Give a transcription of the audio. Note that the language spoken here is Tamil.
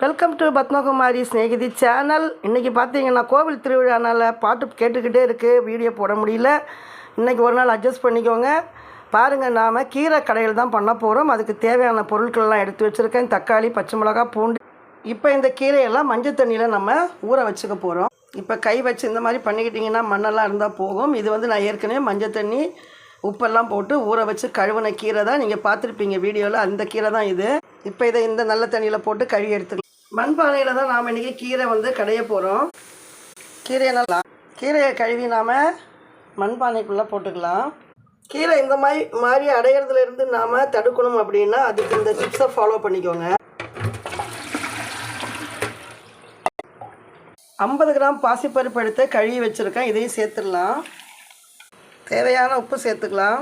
Welcome to Padmakumari Snehithi channel. இன்றைக்கி பார்த்தீங்கன்னா கோவில் திருவிழானால் பாட்டு கேட்டுக்கிட்டே இருக்குது, வீடியோ போட முடியல. இன்றைக்கி ஒரு நாள் அட்ஜஸ்ட் பண்ணிக்கோங்க. பாருங்கள், நாம் கீரை கடையில் தான் பண்ண போகிறோம். அதுக்கு தேவையான பொருட்கள்லாம் எடுத்து வச்சுருக்கேன். தக்காளி, பச்சை மிளகா, பூண்டு. இப்போ இந்த கீரையெல்லாம் மஞ்சள் தண்ணியில் நம்ம ஊற வச்சுக்க போகிறோம். இப்போ கை வச்சு இந்த மாதிரி பண்ணிக்கிட்டிங்கன்னா மண்ணெல்லாம் இருந்தால் போகும். இது வந்து நான் ஏற்கனவே மஞ்சள் தண்ணி உப்பெல்லாம் போட்டு ஊற வச்சு கழுவின கீரை தான். நீங்கள் பார்த்துருப்பீங்க வீடியோவில், அந்த கீரை தான் இது. இப்போ இதை இந்த நல்ல தண்ணியில் போட்டு கழுவி எடுத்துக்கலாம். மண்பானையில் தான் நாம் இன்றைக்கி கீரை வந்து கடைய போகிறோம். கீரையை கழுவி நாம் மண்பானைக்குள்ளே போட்டுக்கலாம். கீரை இந்த மாதிரி அடையிறதுலேருந்து நாம் தடுக்கணும் அப்படின்னா அதுக்கு இந்த டிப்ஸை ஃபாலோ பண்ணிக்கோங்க. 50 கிராம் பாசிப்பருப்பு எடுத்து கழுவி வச்சுருக்கேன். இதையும் சேர்த்துடலாம். தேவையான உப்பு சேர்த்துக்கலாம்.